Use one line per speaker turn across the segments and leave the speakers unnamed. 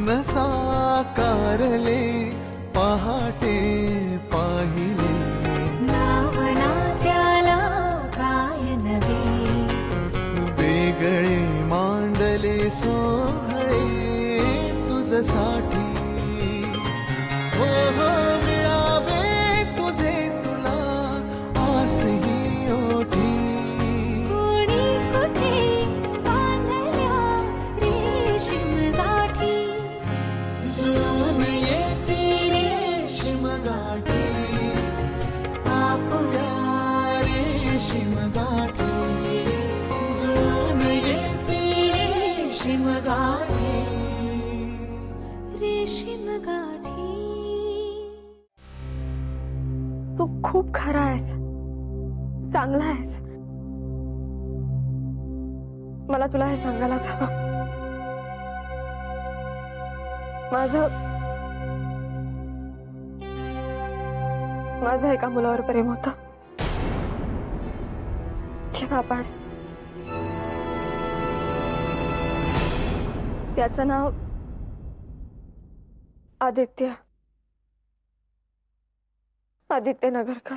स्वप्न साकारले पहाटे पाहिले
नावना त्याला काय नवे
वेगळे मांडले सोहळे तुझसाठी हो हो मिळावे तुझे तुला आसही ओठी
कोणी कुठे बांधल्या रेशीम गाठी
जुळून येते रेशीम गाठी आपुल्या रेशीम गाठी जुळून येते रेशीम गाठी
रेशीम गाठी.
तू खूप खरा आहेस, चांगला आहेस. मला तुला हे सांगायलाच हवं. माझं एका मुलावर प्रेम होतं. जेव्हा आपण त्याचं नाव आदित्य नगरकर.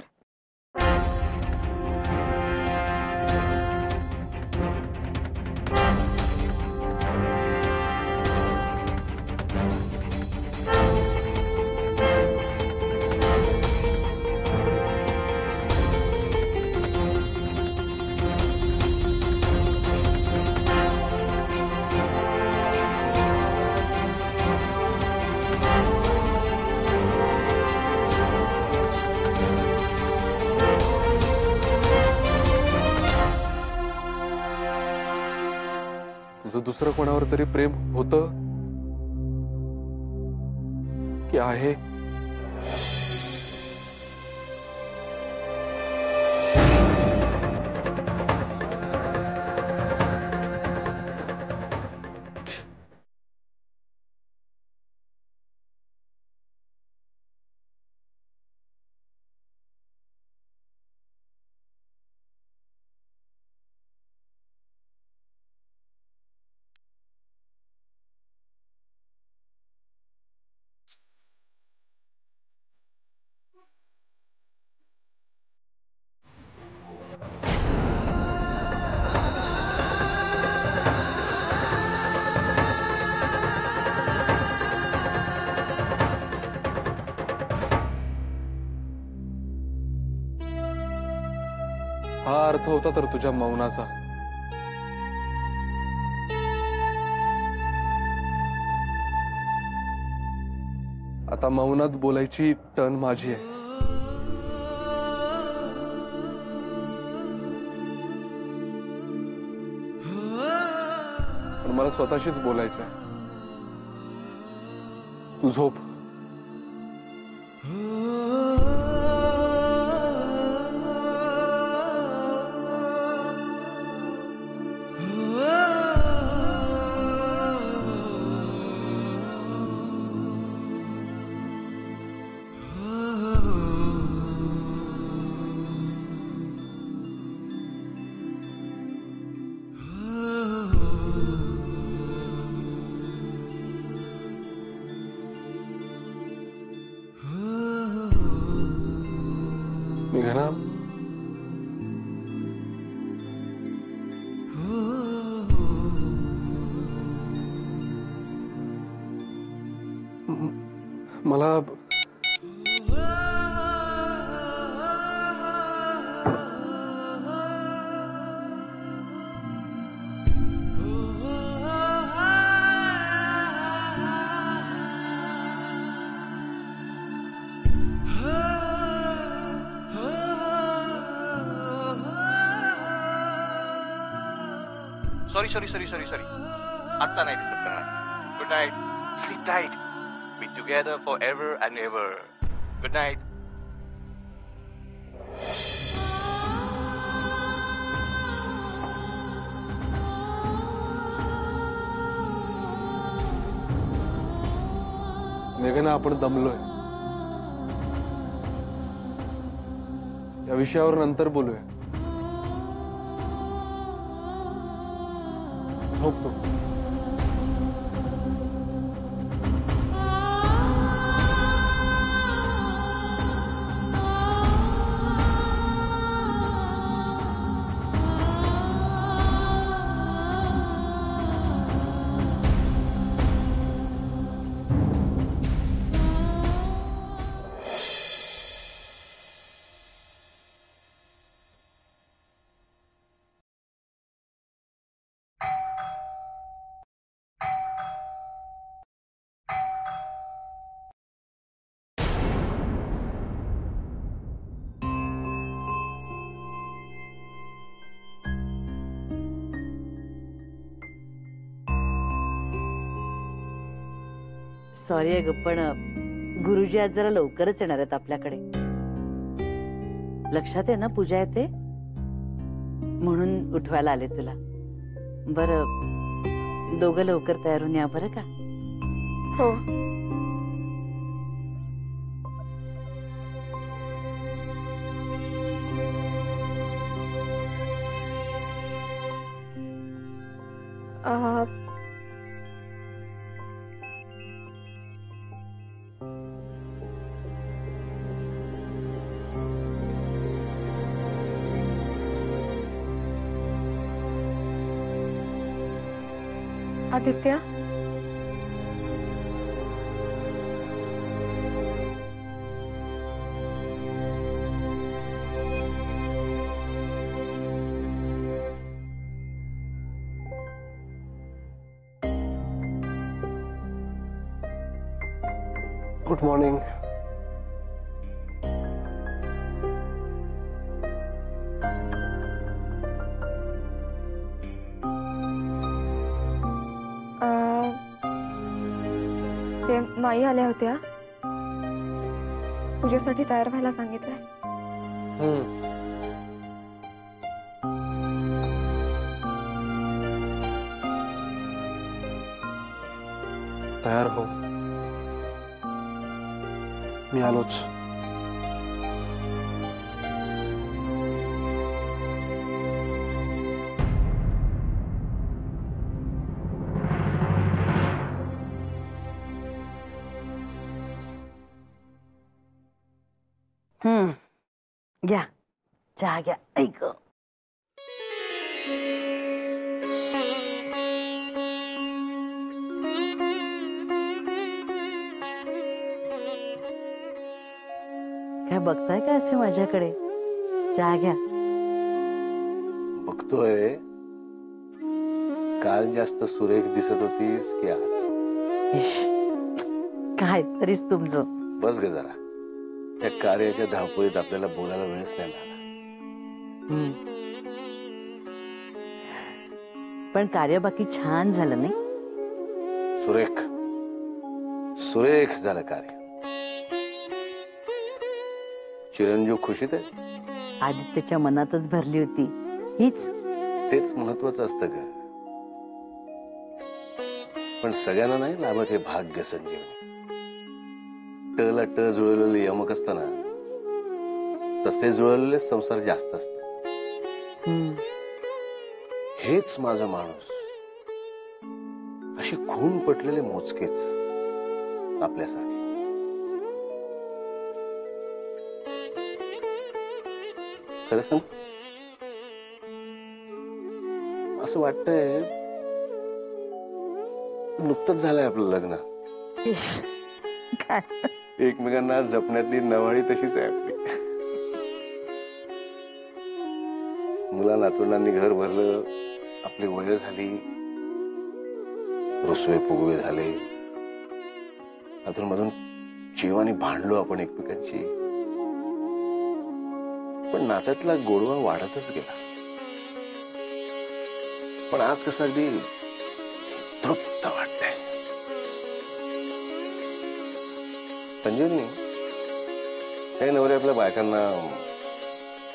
तुझं दुसरं कोणावर तरी प्रेम होतं की आहे? हा अर्थ होता तर तुझ्या मौनाचा. आता मौनात बोलायची टर्न माझी आहे. पण मला स्वतःशीच बोलायचं आहे. तू झोप. मेघना, मला
सॉरी आता नाही डिस्टर्ब करणार. Good night. Sleep tight. Be together for ever and ever. Good night.
मेघना, आपण दमलोय. या विषयावर नंतर बोलूया. झोप तू.
सॉरी आहे ग, पण गुरुजी आज जरा लवकरच येणार आहेत आपल्याकडे. लक्षात आहे ना पूजा येते म्हणून उठवायला आले तुला. बरं दोघं लवकर तयार होऊन या बरं का.
हो. Aditya,
good morning.
ते माई आल्या होत्या, पूजेसाठी तयार व्हायला सांगितलंय.
तयार हो, मी आलोच.
घ्या चहा घ्या. ऐक काय बघताय का असे माझ्याकडे? चहा घ्या.
बघतोय. काल जास्त सुरेख दिसत होतीस की आज?
इश, काय तरीच तुमचं.
बस ग जरा. त्या कार्याच्या धावपळीत आपल्याला बोलायला वेळच नाही मिळाला.
पण कार्य बाकी छान झालं नाही?
सुरेख सुरेख झालं कार्य. चिरंजीव खुशीत आहे.
आदित्यच्या मनातच भरली होती हीच.
तेच महत्वाचं असतं ग. पण सगळ्यांना नाही लाभत हे भाग्य संजीवनी. टला ट जुळलेले यमक असताना तसे जुळलेले संसार जास्त असतात. हेच माझा माणूस. अशी खून पटलेले मोजकेच आपल्यासाठी. खरं सांग, असं वाटतंय नुकतंच झालंय आपलं लग्न. एकमेकांना जपण्यातली नवाळी तशीच आहे आपली. मुला नातवंडांनी घर भरलं, आपली वय झाली, रुसवे फुगवे झाले, अधून मधून जीवानी भांडलो आपण एकमेकांची. पण नात्यातला गोडवा वाढतच गेला. पण आज कसं अगदी तृप्त वाटतंय. संजीवनी, काही नवरे आपल्या बायकांना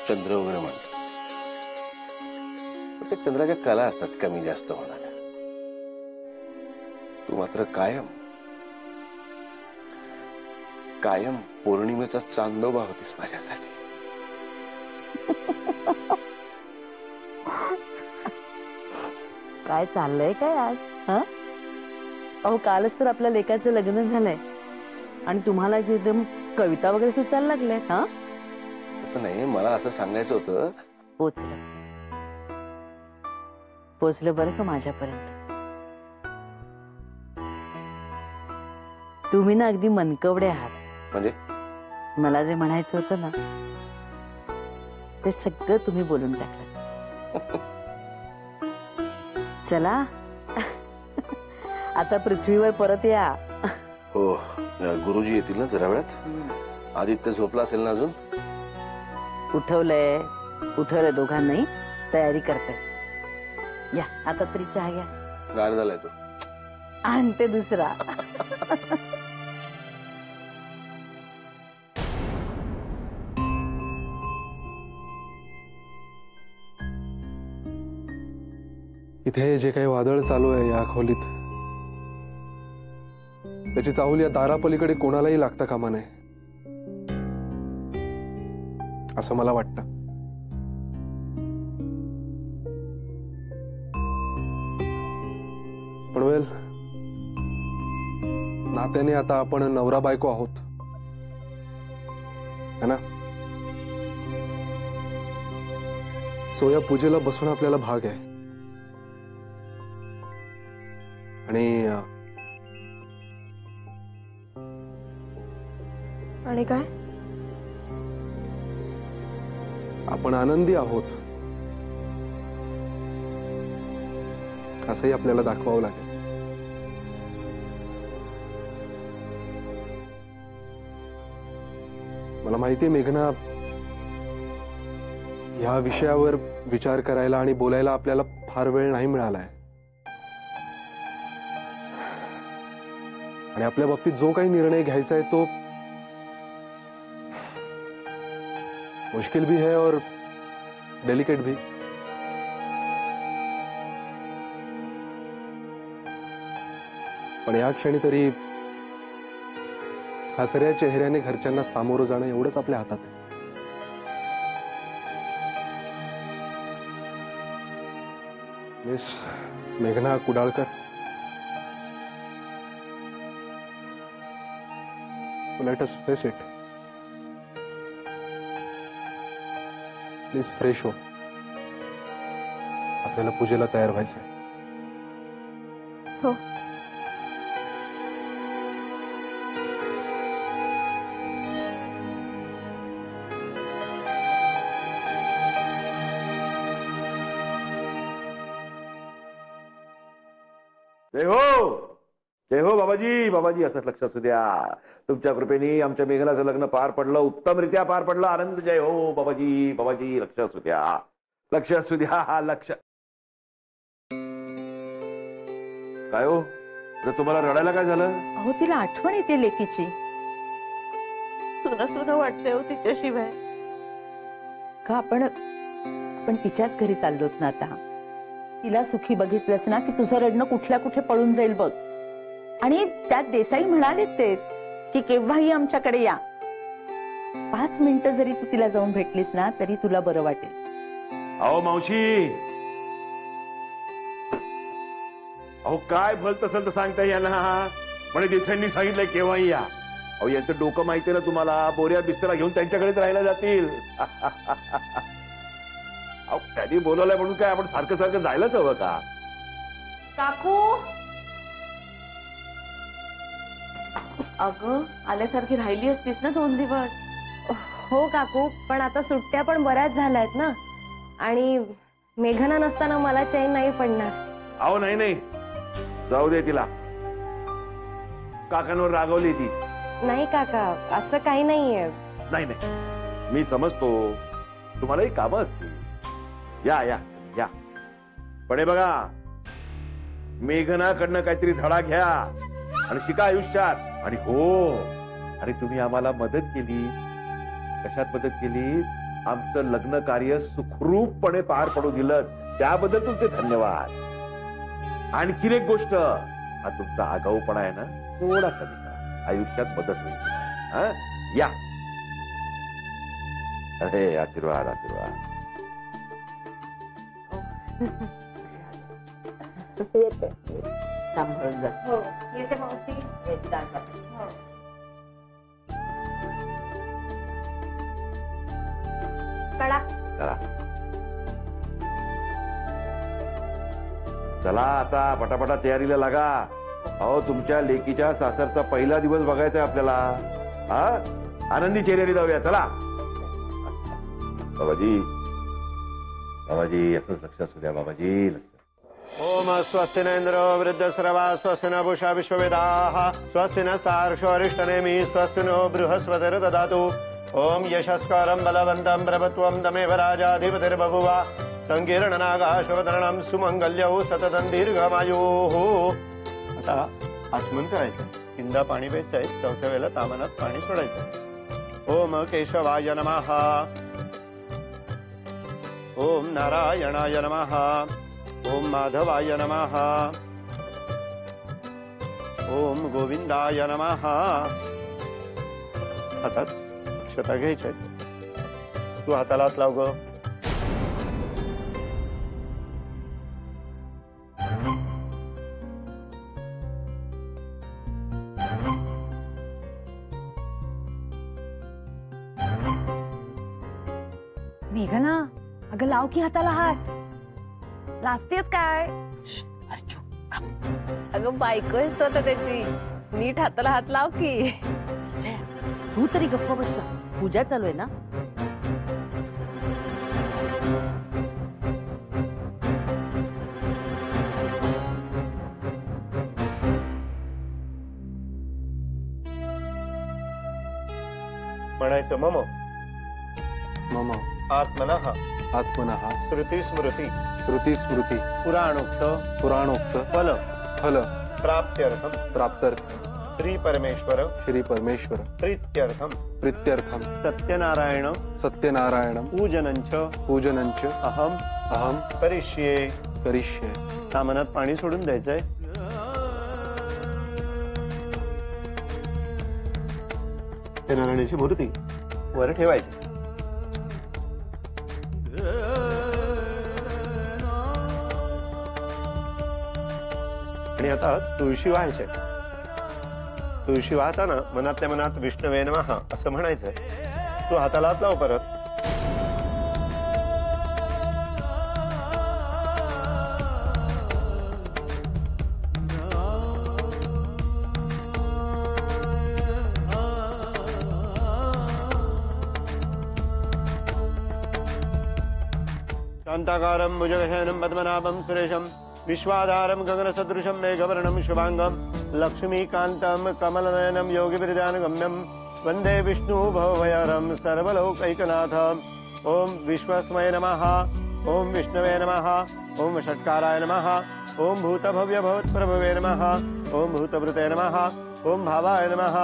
चंद्र वगैरे म्हणतात. पण त्या चंद्राच्या कला असतात कमी जास्त होणाऱ्या. तू मात्र कायम कायम पौर्णिमेचा चांदोबा होतीस माझ्यासाठी.
काय चाललंय काय आज? अहो कालच तर आपल्या लेकाचं लग्न झालंय आणि तुम्हाला एकदम कविता वगैरे सुचायला लागल्या.
तसं नाही, मला असं सांगायचं होतं.
पोचलं बरं का माझ्यापर्यंत. तुम्ही ना अगदी मनकवडे आहात.
म्हणजे
मला जे म्हणायचं होतं ना ते सगळं तुम्ही बोलून टाकलं. चला आता पृथ्वीवर परत या.
हो, गुरुजी येतील ना जरा वेळात. आदित्य झोपला असेल ना अजून?
उठवलंय दोघांनाही. तयारी करते. या आता तरी चहा घ्या.
गार झालाय तो.
आणते दुसरा.
इथे जे काही वादळ चालू आहे या खोलीत, त्याची चाहूल या दारापलीकडे कोणालाही लागता कामा नये, असं मला वाटतं. पण वेल, नात्याने आता आपण नवरा बायको आहोत, है ना? सो या पूजेला बसून आपल्याला भाग आहे.
आणि काय?
आपण आनंदी आहोत असंही आपल्याला दाखवावं लागेल. मला माहितीये मेघना, ह्या विषयावर विचार करायला आणि बोलायला आपल्याला फार वेळ नाही मिळालाय. आणि आपल्या बाबतीत जो काही निर्णय घ्यायचा आहे तो मुश्किल भी है और डेलिकेट भी. पण या क्षणी तरी हसऱ्या चेहऱ्याने घरच्यांना सामोरं जाणं एवढंच आपल्या हातात आहे. मिस मेघना Kudalkar, let us face it. Please fresh हो. आपल्याला पूजेला तयार व्हायचंय.
हो.
जय हो, जय हो बाबाजी. बाबाजी असंच लक्ष असू द्या. तुमच्या कृपेने आमच्या मेघनाचं लग्न पार पडलं, उत्तमरित्या पार पडलं. आनंद. जय हो बाबाजी. बाबाजी लक्ष असू द्या, लक्ष असू द्या. लक्ष. काय हो, जर तुम्हाला रडायला काय झालं?
अहो तिला आठवण येते लेकीची. सुन वाटते हो तिच्याशिवाय. का आपण तिच्याच घरी चाललोत ना आता. तिला सुखी बघितलंस ना की तुझं रडणं कुठल्या कुठे पळून जाईल बघ. आणि त्यात देसाई म्हणालेच आहेत की केव्हाही आमच्याकडे या. 5 मिनिटं जरी तू तिला जाऊन भेटलीस ना तरी तुला बरं वाटेल.
अहो मावशी, अहो काय भलत असेल तर सांगता यांना. म्हणे देसाईंनी सांगितलंय केव्हाही या. अहो यांचं डोकं माहितीये ना तुम्हाला. बोऱ्या बिस्तरा घेऊन त्यांच्याकडेच राहायला जातील. अहो त्यांनी बोलवलंय म्हणून काय आपण सारखं सारखं जायलाच हवं का?
काकू, अगं आल्यासारखी राहिली असतीस ना 2 दिवस.
हो काकू, पण आता सुट्ट्या पण बऱ्याच झाल्यात ना. आणि मेघना नसताना मला चैन नाही पडणार.
अहो नाही नाही, जाऊ दे तिला. काकांवर रागवली ती.
नाही काका, असं काही नाहीये.
नाही नाही, मी समजतो तुम्हालाही कामं असतील. या या या. पण हे बघा, मेघनाकडनं काहीतरी धडा घ्या आणि शिका आयुष्यात. आणि हो, आणि तुम्ही आम्हाला मदत केली. कशात मदत केली? आमचं लग्न कार्य सुखरूपपणे पार पडू दिलं, त्याबद्दल तुमचे धन्यवाद. आणखीन एक गोष्ट, हा तुमचा आगाऊपणा आहे ना, थोडा कमी करा. आयुष्यात मदत होईल. हा या. अरे आशीर्वाद आशीर्वाद.
सांभाळून जा.
हो, येते मावशी. कडा.
चला चला, आता पटापटा तयारीला लागा. अहो तुमच्या लेकीच्या सासरचा पहिला दिवस बघायचा आपल्याला. हा, आनंदी चेहऱ्याने जाऊया. चला बाबाजी. बाबाजी असंच लक्ष असू द्या. बाबाजी लक्ष.
ओम स्वस्ति न इंद्रो वृद्धस्रवा स्वस्ति न पूषा विश्ववेदाः स्वस्ति न सार्क्ष्योरिष्टनेमि स्वस्ति नो बृहस्पतिर्ददातु. ओम यशस्करं बलवन्तं प्रभुत्वं तमेव राजाधिपतिर्बभुव. संकीर्णनागाशोधरणं सुमंगल्यौ सततं दीर्घमायुः. आता आचमन करायचं. 3दा पाणी प्यायचंय. 4थ्या वेळेला तामनात पाणी सोडायचं. ओम केशवाय नमः. ओम नारायणाय नमः. ओम माधवाय नमः. ओम गोविंदाय नमः. हातात अक्षता घ्यायच्या आहेत. तू हाताला हात लाव ग.
मेघना, अगं लाव की हाताला हात. लाजतेस काय? अगं बायको आहेस तू आता त्याची. नीट हाताला हात लाव की.
तू तरी गप्प बसता. पूजा चालू आहे ना.
म्हणायचं मम
मम
आत्मनः
आत्मनः
श्रुती स्मृती
श्रुती स्मृती
पुराणोक्त
पुराणोक्त
फल
फल
प्राप्त्यर्थम
प्राप्त्यर्थ
श्री परमेश्वर
श्री परमेश्वर
प्रीत्यर्थम
प्रीत्यर्थम
सत्यनारायण
सत्यनारायणं
पूजनंच
पूजनंच
अहम
अहम
करिष्ये.
करिष्ये.
सामनात पाणी सोडून द्यायचंय. सत्यनारायणाची मूर्ती वर ठेवायची. आणि आता तुळशी व्हायचे. तुळशी वाहताना मनातल्या मनात विष्णवे नमः असं म्हणायचंय. तू हाताला हात लाव परत. शांताकारं भुजगशयनं पद्मनाभं सुरेशं विश्वाधारं गगनसदृशं मेघवर्णं शुभांगं लक्ष्मीकान्तं कमलनयनं योगिविरजानुगम्यं वन्दे विष्णुभवभयहरं सर्वलोकैकनाथम्. ओम विश्वस्मय नमः. ओम विष्णवे नमः. ओम षट्काराय नमः. ओम भूतभव्य भवत्प्रभवे नमः. ओम भूतभृते नमः. ओम भावाय नमः.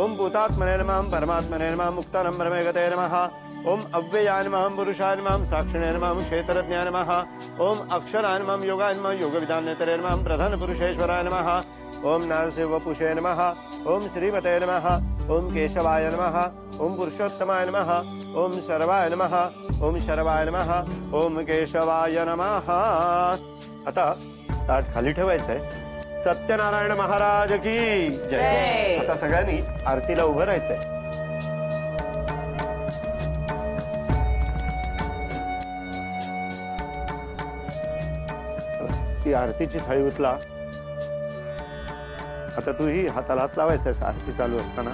ओम भूतात्मने नमः. परमात्मने नमः. मुक्तानं ब्रह्मगते नमः. ओम अव्ययाय नमः. पुरुषाय नमः. साक्षिणे नमः. क्षेत्रज्ञाय नमः. ओम अक्षराय नमः. योगाय नमः. योगविदान्यतरे नमः. प्रधान पुरुषेश्वराय नमः. ओम नरसिंहवपुषे नमः. ओम श्रीमते नमः. ओम केशवाय नमः. ओम पुरुषोत्तमाय नमः. ओम शर्वाय नमः. ओम शर्वाय नमः. ओम केशवाय नमः. आता ताट खाली ठेवायचंय. सत्यनारायण महाराज की जय. आता सगळ्यांनी आरतीला उभं राहायचंय. ती आरतीची थाळी उचला. आता तूही हाताला हात लावायचंय आरती चालू असताना.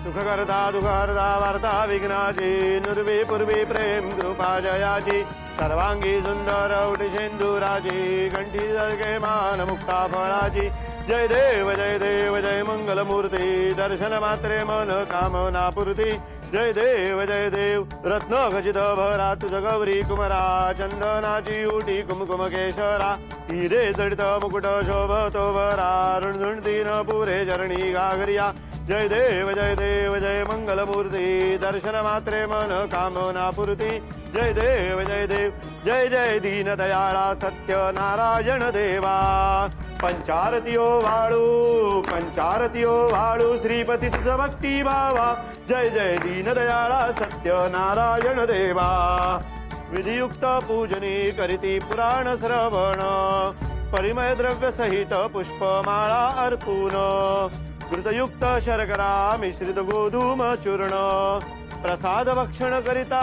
सुखकर्ता दुःखहर्ता वार्ता विघ्नाची नुर्वी पूर्वी प्रेम कृपा जयाची सर्वांगी सुंदर उटी सिंधुराची कंठी जळके मान मुक्ता फळाची. जय देव जय देव जय मंगलमूर्ती दर्शन मात्रे मन कामना पूर्ती. जय देव जय देव रत्न खचित भरा तुझ गौरी कुमरा चंदनाची उटी कुमकुम केशरा हिरे जडित मुकुट शोभतो भरा रुणझुणती न पुरे चरणी गागरिया. जय देव जय मंगलमूर्ती दर्शन मात्रे मन कामना पूर्ती. जय देव जय जय दीन दयाळा सत्य नारायण देवा. पंचारतियो वाळू श्रीपती तुझ भक्ती भावा. जय जय दीन दयाळा सत्य नारायण देवा. विधियुक्त पूजनी करीती पुराण श्रवण परिमय द्रव्य सहित पुष्पमाळा अर्पून घृतयुक्त शर्करा मिश्रित गोधूम चूर्ण प्रसाद भक्षण करिता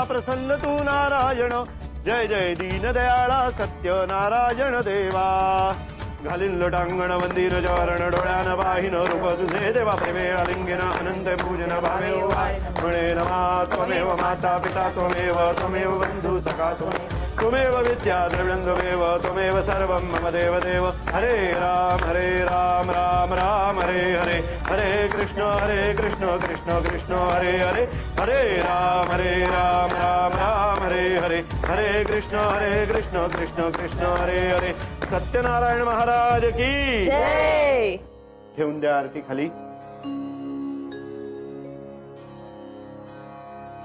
प्रसन्न तू नारायण. जय जय दीन दयाळा सत्य नारायण देवा. घालीन लोटांगण मंदिर चरण डोळ्यान पाहिन रूप तुझे देवा प्रेमे आलिंगन अनंत पूजन भावे म्हणे नमा त्वमेव माता पिता त्वमेव बंधू सखा त्वमेव विद्या द्रव्यं त्वमेव सर्वं मम देव देव. हरे राम राम राम हरे हरे हरे कृष्ण कृष्ण कृष्ण हरे हरे हरे राम राम राम हरे हरे हरे कृष्ण कृष्ण कृष्ण हरे हरे. सत्यनारायण महाराज की
जय.
ठेवून द्या आरती खाली.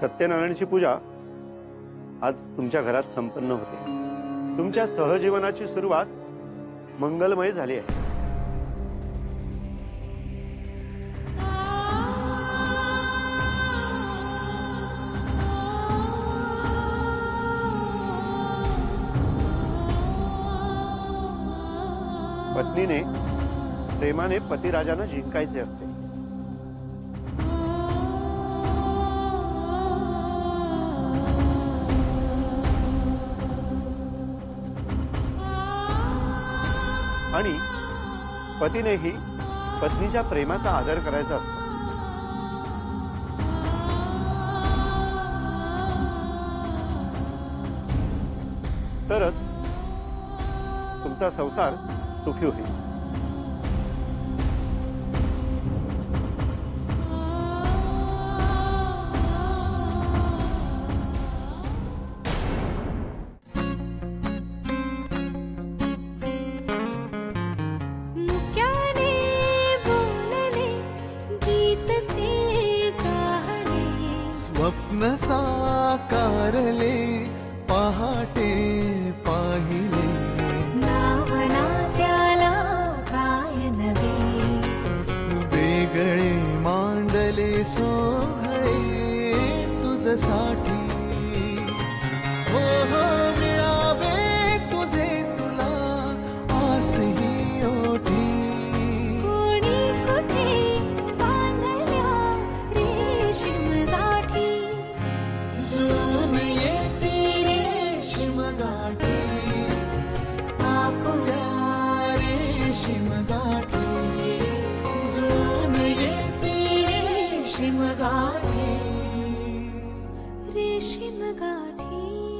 सत्यनारायणची पूजा आज तुमच्या घरात संपन्न होते. तुमच्या सहजीवनाची सुरुवात मंगलमय झाली आहे. पत्नीने प्रेमाने पतिराजांना जिंकायचे असते. आणि पतीनेही पत्नीच्या प्रेमाचा आदर करायचा असतो. तरच तुमचा संसार सुखी होईल.
स्वप्न साकारले पहाटे पाहिले नावना त्याला काय नवे वेगळे मांडले सोहळे तुझसाठी हो हो मिळावे तुझे तुला आसही ओठी कोणी कुठे बांधल्या रेशीम गाठी जुळून येते रेशीम गाठी आपुल्या रेशीम गाठी जुळून येते रेशीम गाठी रेशीम गाठी